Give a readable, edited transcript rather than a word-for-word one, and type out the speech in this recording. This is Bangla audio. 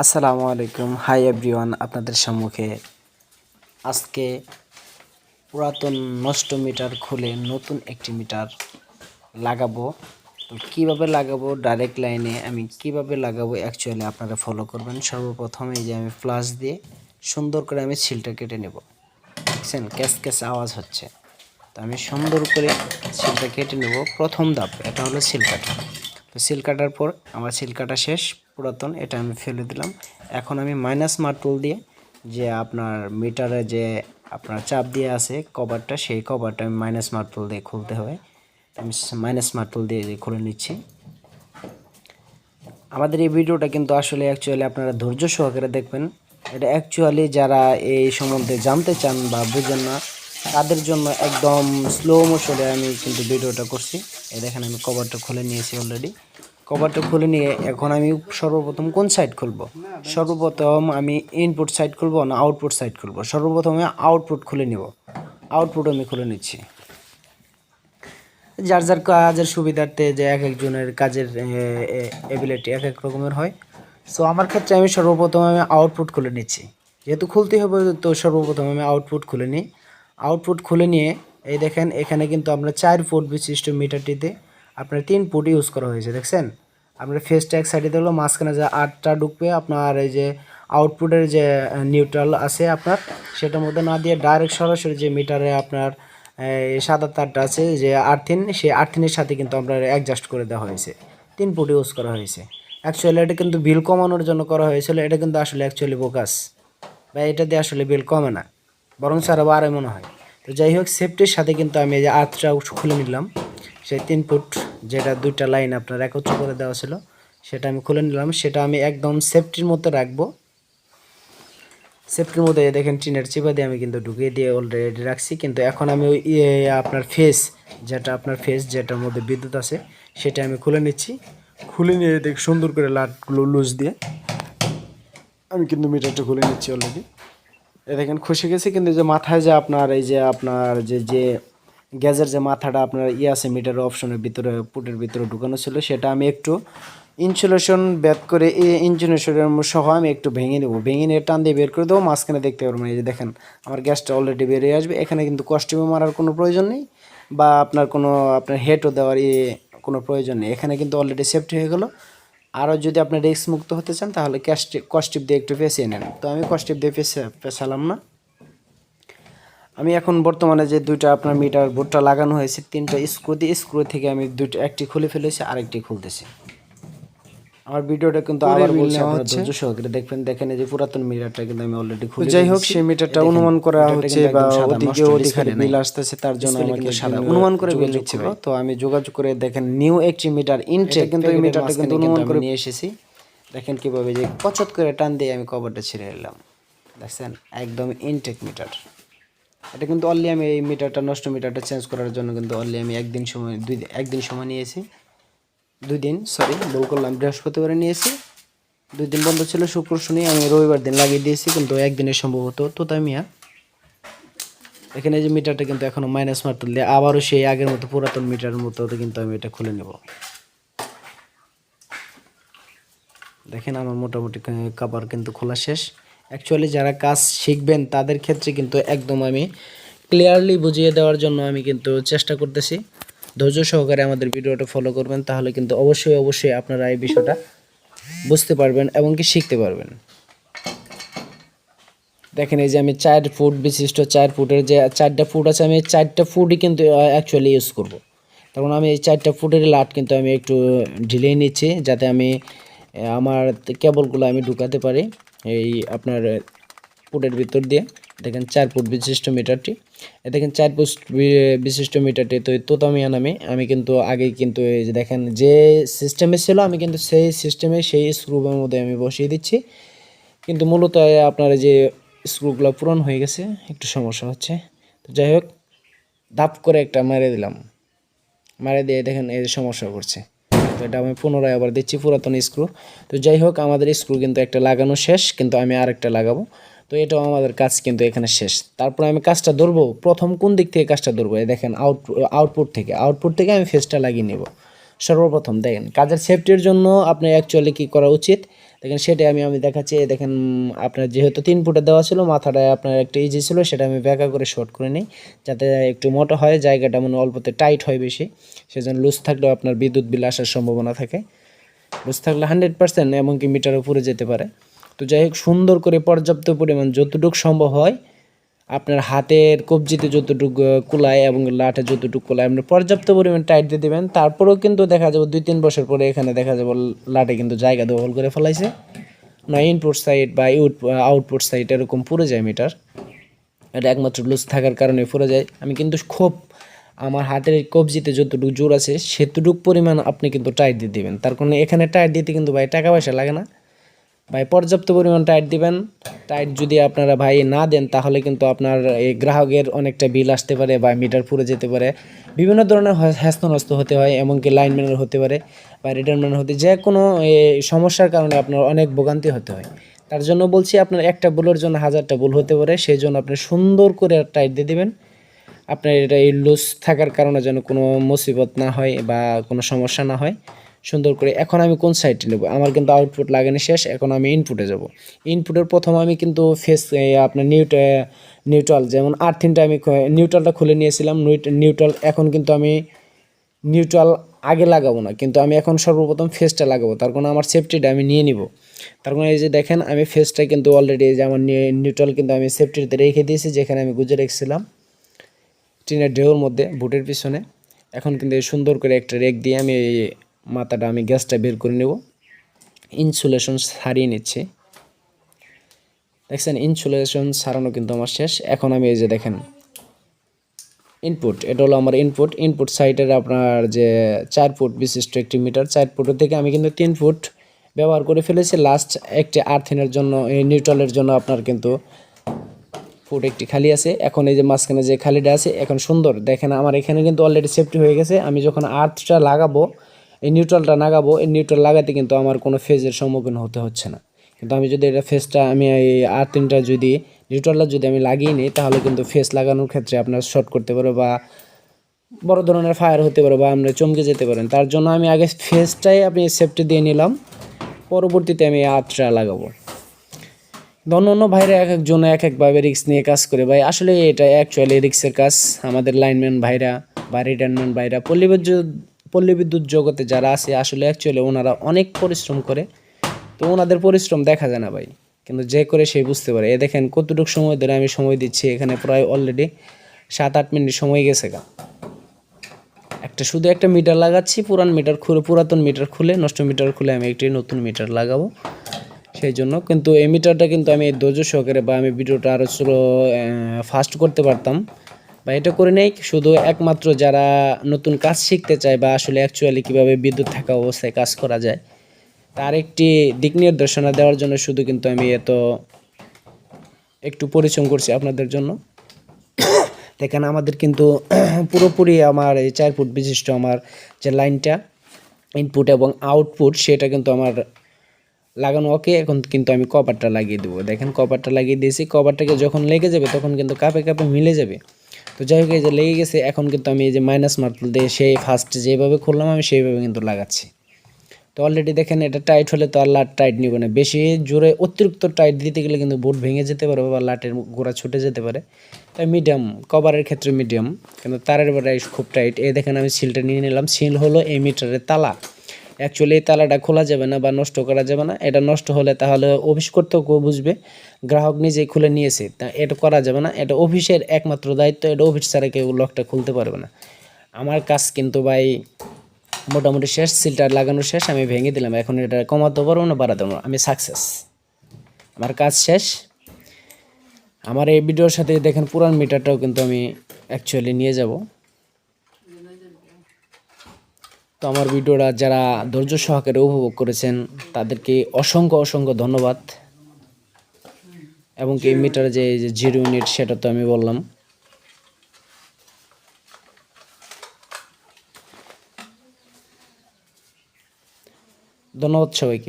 আসসালামু আলাইকুম। হাই এভরিওয়ান, আপনাদের সম্মুখে আজকে পুরাতন নষ্ট মিটার খুলে নতুন একটি মিটার লাগাবো। তো কীভাবে লাগাবো, ডাইরেক্ট লাইনে আমি কিভাবে লাগাবো অ্যাকচুয়ালি আপনারা ফলো করবেন। সর্বপ্রথম এই যে আমি প্লাস দিয়ে সুন্দর করে আমি সিলটা কেটে নেব। দেখছেন ক্যাস ক্যাস আওয়াজ হচ্ছে, তো আমি সুন্দর করে সিলটা কেটে নেব। প্রথম ধাপ এটা হলো সিল কাটা। তো সিল কাটার পর আমার সিল কাটা শেষ, পুরাতন এটা আমি ফেলে দিলাম। এখন আমি মাইনাস মার্টুল দিয়ে যে আপনার মিটারে যে আপনার চাপ দিয়ে আছে কভারটা, সেই কভারটা আমি মাইনাস মার্টুল দিয়ে খুলতে হবে। আমি মাইনাস মার্টুল দিয়ে খুলে নিচ্ছি। আমাদের এই ভিডিওটা কিন্তু আসলে অ্যাকচুয়ালি আপনারা ধৈর্য সহকারে দেখবেন। এটা অ্যাকচুয়ালি যারা এই সম্বন্ধে জানতে চান বা বুঝেন না তাদের জন্য একদম স্লো মোশনে আমি কিন্তু ভিডিওটা করছি। এই দেখেন আমি কভারটা খুলে নিয়েছি অলরেডি। কভারটা খুলে নিয়ে এখন আমি সর্বপ্রথম কোন সাইড খুলবো, সর্বপ্রথম আমি ইনপুট সাইড খুলবো না আউটপুট সাইড খুলবো। সর্বপ্রথমে আউটপুট খুলে নিব। আউটপুট আমি খুলে নিচ্ছি। যার যার কাজের সুবিধার্থে যে এক একজনের কাজের এবিলিটি এক এক রকমের হয়। সো আমার ক্ষেত্রে আমি সর্বপ্রথম আমি আউটপুট খুলে নিচ্ছি, যেহেতু খুলতে হবে তো সর্বপ্রথম আমি আউটপুট খুলে নিই। আউটপুট খুলে নিয়ে এই দেখেন এখানে কিন্তু আমরা 4 ফুট বিশিষ্ট মিটারটিতে আপনার 3 ফুট ইউজ করা হয়েছে। দেখছেন আপনার ফেসটা এক সাইডে দিলো, মাঝখানে যে 8টা ঢুকবে আপনার এই যে আউটপুটের যে নিউট্রাল আছে আপনার সেটার মধ্যে না দিয়ে ডাইরেক্ট সরাসরি যে মিটারে আপনার সাদা তারটা আছে যে আর্থিন, সেই আর্থিনের সাথে কিন্তু আমরা অ্যাডজাস্ট করে দেওয়া হয়েছে। 3 ফুট ইউজ করা হয়েছে। অ্যাকচুয়ালি এটা কিন্তু বিল কমানোর জন্য করা হয়েছিল। এটা কিন্তু আসলে অ্যাকচুয়ালি বোকাস বা এটা দিয়ে আসলে বিল কমে না, বরং আরও বাড়ে মনে হয়। তো যাই হোক, সেফটির সাথে কিন্তু আমি এই যে আর্থটা খুলে নিলাম। সেই 3 ফুট যেটা 2টা লাইন আপনার একত্র করে দেওয়া ছিল সেটা আমি খুলে নিলাম। সেটা আমি একদম সেফটির মধ্যে রাখবো। সেফটির মধ্যে দেখেন টিনের চিপা দিয়ে আমি কিন্তু ঢুকিয়ে দিয়ে অলরেডি রাখছি। কিন্তু এখন আমি ওই আপনার ফেস যেটার মধ্যে বিদ্যুৎ আছে সেটা আমি খুলে নিচ্ছি। খুলে নিয়ে দেখ সুন্দর করে লাটগুলো লুজ দিয়ে আমি কিন্তু মিটারটা খুলে নিচ্ছি অলরেডি। এ দেখেন খুশি গেছে। কিন্তু যে মাথায় যে আপনার এই যে আপনার যে গ্যাসের যে মাথাটা আপনার আছে মিটারের অপশনের ভিতরে পুটের ভিতরে ঢুকানো ছিল, সেটা আমি একটু ইনসুলেশন ব্যাক করে এই ইনসুলেশনের সহ আমি একটু ভেঙে নেবো। ভেঙে নিয়ে টান দিয়ে বের করে দেবো। মাঝখানে দেখতে পারবেন এই যে দেখেন আমার গ্যাসটা অলরেডি বেরিয়ে আসবে। এখানে কিন্তু কস্টিউমে মারার কোনো প্রয়োজন নেই বা আপনার হেডও দেওয়ার কোনো প্রয়োজন নেই। এখানে কিন্তু অলরেডি সেফটি হয়ে গেলো। আরও যদি আপনি রিস্ক মুক্ত হতে চান তাহলে কস্টিপ দিয়ে একটু পেঁচিয়ে নেন। তো আমি কস্টিপ দিয়ে পেঁচালাম না। আমি এখন বর্তমানে যে 2টা আপনার মিটার বোর্ডটা লাগানো হয়েছে 3টা স্ক্রু থেকে আমি একটি খুলে ফেলেছি, আরেকটি খুলতেছি। আমার ভিডিওটা কিন্তু আবার বলছি আপনারা ধৈর্য সহকারে দেখবেন। দেখেন এই যে পুরাতন মিটারটা কিন্তু আমি অলরেডি খুলে দিয়েছি। যাই হোক, সেই মিটারটা অনুমান করা হচ্ছে বা ওদিকে বিল আসতেছে, তার জন্য আমাকে সাদা অনুমান করে বিল দিচ্ছিল। তো আমি যোগাযোগ করে দেখেন নিউ একটি মিটার ইনটেক কিন্তু এই মিটারটা কিন্তু অনুমান করে নিয়ে এসেছি। দেখেন কিভাবে যে কচত করে টান দিয়ে আমি কভারটা ছিঁড়ে নিলাম। দেখছেন একদম ইনটেক মিটার। এটা কিন্তু অনলি আমি এই মিটারটা নষ্ট মিটারটা চেঞ্জ করার জন্য কিন্তু অনলি আমি একদিন সময় নিয়েছি। 2 দিন, সরি ভুল করলাম, বৃহস্পতিবারে নিয়েছি। 2 দিন বন্ধ ছিল, শুক্র শনি আমি রবিবার দিন লাগিয়ে দিয়েছি। কিন্তু একদিনের সম্ভবত তোতামিয়া। এখানে যে মিটারটা কিন্তু এখনো মাইনাস মার্ক তুললে আবারও সেই আগের মতো পুরাতন মিটারের মতো কিন্তু আমি এটা খুলে নেব। দেখেন আমার মোটামুটি কাভার কিন্তু খোলা শেষ। অ্যাকচুয়ালি যারা কাজ শিখবেন তাদের ক্ষেত্রে কিন্তু একদম আমি ক্লিয়ারলি বুঝিয়ে দেওয়ার জন্য আমি কিন্তু চেষ্টা করতেছি। ধৈর্য সহকারে আমাদের ভিডিওটা ফলো করবেন, তাহলে কিন্তু অবশ্যই আপনারা এই বিষয়টা বুঝতে পারবেন এবং কি শিখতে পারবেন। দেখেন এই যে আমি 4 ফুট বিশিষ্ট 4 ফুটের যে 4টা ফুট আছে, আমি 4টা ফুটই কিন্তু অ্যাকচুয়ালি ইউজ করব। তখন আমি এই 4টা ফুটের লাট কিন্তু আমি একটু ঢিলেই নিচ্ছি, যাতে আমি আমার কেবলগুলো আমি ঢুকাতে পারি এই আপনার ফুটের ভিতর দিয়ে। দেখেন 4 ফুট বিশিষ্ট মিটারটি, দেখেন 4 ফুট বিশিষ্ট মিটারটি তো তোতামিয়া নামে আমি কিন্তু আগে কিন্তু এই যে দেখেন যে সিস্টেমে ছিল আমি কিন্তু সেই সিস্টেমে সেই স্ক্রুবের মধ্যে আমি বসিয়ে দিচ্ছি। কিন্তু মূলত আপনার যে স্ক্রুগুলো পুরন হয়ে গেছে, একটু সমস্যা হচ্ছে। তো যাই হোক, ধাপ করে একটা মেরে দিলাম, মেরে দিয়ে দেখেন এই সমস্যা করছে। তো এটা আমি পুনরায় আবার দিচ্ছি পুরাতন স্ক্রু। তো যাই হোক, আমাদের স্ক্রু কিন্তু একটা লাগানো শেষ, কিন্তু আমি আরেকটা লাগাবো। তো এটাও আমাদের কাজ কিন্তু এখানে শেষ। তারপরে আমি কাজটা ধরবো, প্রথম কোন দিক থেকে কাজটা ধরবো, এই দেখেন আউটপুট থেকে আমি ফেসটা লাগিয়ে নেব। সর্বপ্রথম দেখেন কাজের সেফটির জন্য আপনি অ্যাকচুয়ালি কী করা উচিত, দেখেন সেটাই আমি দেখাচ্ছি। দেখেন আপনার যেহেতু 3 ফুটে দেওয়া ছিল, মাথাটা আপনার একটা ইজি ছিল, সেটা আমি ব্যাকা করে শর্ট করে নিই যাতে একটু মোটা হয়, জায়গাটা মানে অল্পতে টাইট হয় বেশি, সেজন্য লুজ থাকলেও আপনার বিদ্যুৎ বিল আসার সম্ভাবনা থাকে। লুজ থাকলে 100% এমনকি মিটার উপরে যেতে পারে। তো যাই হোক, সুন্দর করে পর্যাপ্ত পরিমাণ যতটুকু সম্ভব হয় আপনার হাতের কবজিতে যতটুকু কুলায় এবং লাঠে যতটুকু কুলায় আপনি পর্যাপ্ত পরিমাণ টাইট দিয়ে দেবেন। তারপরেও কিন্তু দেখা যাবে 2-3 বছর পরে এখানে দেখা যাবে লাঠে কিন্তু জায়গা দখল করে ফেলাইছে, না ইনপুট সাইড বা আউটপুট সাইড এরকম পুড়ে যায় মিটার। এটা একমাত্র লুজ থাকার কারণে পুড়ে যায়। আমি কিন্তু খুব আমার হাতের কবজিতে যতটুকু জোর আছে সেতটুকু পরিমাণ আপনি কিন্তু টাইট দিয়ে দিবেন। তার কারণে এখানে টাইট দিতে কিন্তু ভাই টাকা পয়সা লাগে না ভাই, পর্যাপ্ত পরিমাণ টাইট দিবেন। টাইট যদি আপনারা ভাই না দেন তাহলে কিন্তু আপনার এই গ্রাহকের অনেকটা বিল আসতে পারে বা মিটার পুড়ে যেতে পারে, বিভিন্ন ধরনের হ্যাস্তন্যস্ত হতে হয়, এমনকি লাইনম্যানের হতে পারে বা রিটার্নম্যান হতে, যে কোনো সমস্যার কারণে আপনার অনেক ভোগান্তি হতে হয়। তার জন্য বলছি, আপনার একটা ভুলের জন্য 1000টা ভুল হতে পারে, সেই জন্য আপনি সুন্দর করে টাইট দিয়ে দেবেন। আপনার এটা এই লুজ থাকার কারণে যেন কোনো মুসিবত না হয় বা কোনো সমস্যা না হয়, সুন্দর করে। এখন আমি কোন সাইডটি নেব, আমার কিন্তু আউটপুট লাগানো শেষ, এখন আমি ইনপুটে যাব। ইনপুটের প্রথম আমি কিন্তু ফেস আপনার নিউট্রাল, যেমন আর্থিনটা আমি নিউট্রালটা খুলে নিয়েছিলাম, নিউট্রাল। এখন কিন্তু আমি নিউট্রাল আগে লাগাবো না, কিন্তু আমি এখন সর্বপ্রথম ফেসটা লাগাবো, তার কারণে আমার সেফটিটা আমি নিয়ে নিব। তার কারণে এই যে দেখেন আমি ফেসটা কিন্তু অলরেডি, যে আমার নিউট্রাল কিন্তু আমি সেফটিতে রেখে দিয়েছি, যেখানে আমি গুজে রেখেছিলাম টিনের ঢেউর মধ্যে বুটের পিছনে। এখন কিন্তু সুন্দর করে একটা রেক দিয়ে আমি এই মাথাটা আমি গ্যাসটা বের করে নেব, ইনসুলেশন সারিয়ে নিচ্ছি। দেখছেন ইনসুলেশন সারানো কিন্তু আমার শেষ। এখন আমি এই যে দেখেন ইনপুট, এটা হলো আমার ইনপুট সাইডের আপনার যে 4 ফুট বিশিষ্ট একটি মিটার, 4 ফুটের থেকে আমি কিন্তু 3 ফুট ব্যবহার করে ফেলেছি। লাস্ট একটি আর্থিনের জন্য, এই নিউট্রালের জন্য আপনার কিন্তু ফুট একটি খালি আছে। এখন এই যে মাঝখানে যে খালিটা আছে, এখন সুন্দর দেখেন আমার এখানে কিন্তু অলরেডি সেফটি হয়ে গেছে। আমি যখন আর্থটা লাগাবো, এই নিউট্রালটা লাগাবো, এই নিউট্রাল লাগাতে কিন্তু আমার কোনো ফেজের সম্মুখীন হতে হচ্ছে না। কিন্তু আমি যদি এটা ফেসটা আমি এই আর্থিনটা যদি নিউট্রালটা যদি আমি লাগিয়ে নিই, তাহলে কিন্তু ফেস লাগানোর ক্ষেত্রে আপনার শর্ট করতে পারে বা বড় ধরনের ফায়ার হতে পারে বা আপনি চমকে যেতে পারেন। তার জন্য আমি আগে ফেসটাই আপনি সেফটি দিয়ে নিলাম, পরবর্তীতে আমি আর্থটা লাগাবো। অন্য ভাইরা এক একজন এক একভাবে রিস্ক নিয়ে কাজ করে ভাই, আসলে এটা অ্যাকচুয়ালি রিস্কের কাজ। আমাদের লাইনম্যান ভাইরা বা রিটার্নম্যান ভাইরা, পল্লী বিদ্যুৎ জগতে যারা আছে, আসলে অ্যাকচুয়ালি ওনারা অনেক পরিশ্রম করে, তো ওনাদের পরিশ্রম দেখা যায় না ভাই, কিন্তু যে করে সেই বুঝতে পারে। এ দেখেন কতটুকু সময় ধরে আমি সময় দিচ্ছি, এখানে প্রায় অলরেডি 7-8 মিনিট সময় গেছে গা। শুধু একটা মিটার লাগাচ্ছি, পুরাতন মিটার খুলে, নষ্ট মিটার খুলে আমি একটি নতুন মিটার লাগাবো। সেই জন্য কিন্তু এই মিটারটা কিন্তু আমি ধৈর্য সহকারে বা আমি ভিডিওটা আরও ফাস্ট করতে পারতাম বা এটা করে নেই, শুধু একমাত্র যারা নতুন কাজ শিখতে চায় বা আসলে অ্যাকচুয়ালি কীভাবে বিদ্যুৎ থাকা অবস্থায় কাজ করা যায় তার একটি দিক নির্দেশনা দেওয়ার জন্য শুধু কিন্তু আমি একটু পরিশ্রম করছি আপনাদের জন্য। দেখেন আমাদের কিন্তু পুরোপুরি আমার এই 4 ফুট বিশিষ্ট আমার যে লাইনটা ইনপুট এবং আউটপুট, সেটা কিন্তু আমার লাগানো ওকে। এখন কিন্তু আমি কপারটা লাগিয়ে দেবো। দেখেন কপারটা লাগিয়ে দিয়েছি, কপারটাকে যখন লেগে যাবে তখন কিন্তু কাপে কাপে মিলে যাবে। তো যাই হোক, এই যে লেগে গেছে, এখন কিন্তু আমি এই যে মাইনাস মার্কেল দিয়ে সেই ফার্স্ট যেভাবে খুললাম আমি সেইভাবে কিন্তু লাগাচ্ছি। তো অলরেডি দেখেন এটা টাইট হলে তো আর লাট টাইট নিব না, বেশি জোরে অতিরিক্ত টাইট দিতে গেলে কিন্তু বোর্ড ভেঙে যেতে পারে বা লাটের গোড়া ছুটে যেতে পারে। তাই মিডিয়াম, কভারের ক্ষেত্রে মিডিয়াম, কিন্তু তারের বেলায় খুব টাইট। এই দেখেন আমি সিলটা নিয়ে নিলাম। সিল হলো এই মিটারের তালা। অ্যাকচুয়ালি এই তালাটা খোলা যাবে না বা নষ্ট করা যাবে না। এটা নষ্ট হলে তাহলে অফিস করতেও কেউ বুঝবে, গ্রাহক নিজেই খুলে নিয়েছে, তা এটা করা যাবে না। এটা অফিসের একমাত্র দায়িত্ব, এটা অফিস ছাড়া কেউ লকটা খুলতে পারবে না। আমার কাজ কিন্তু ভাই মোটামুটি শেষ, সিলটা লাগানো শেষ, আমি ভেঙে দিলাম। এখন এটা কমাতে পারবো না বাড়াতে পারবো না, আমি সাকসেস, আমার কাজ শেষ। আমার এই ভিডিওর সাথে দেখেন পুরান মিটারটাও কিন্তু আমি অ্যাকচুয়ালি নিয়ে যাব। তো আমার ভিডিওটা যারা ধৈর্য সহকারে উপভোগ করেছেন তাদেরকে অসংখ্য অসংখ্য ধন্যবাদ। এবং কি মিটারে যে 0 ইউনিট সেটা তো আমি বললাম। ধন্যবাদ সবাইকে।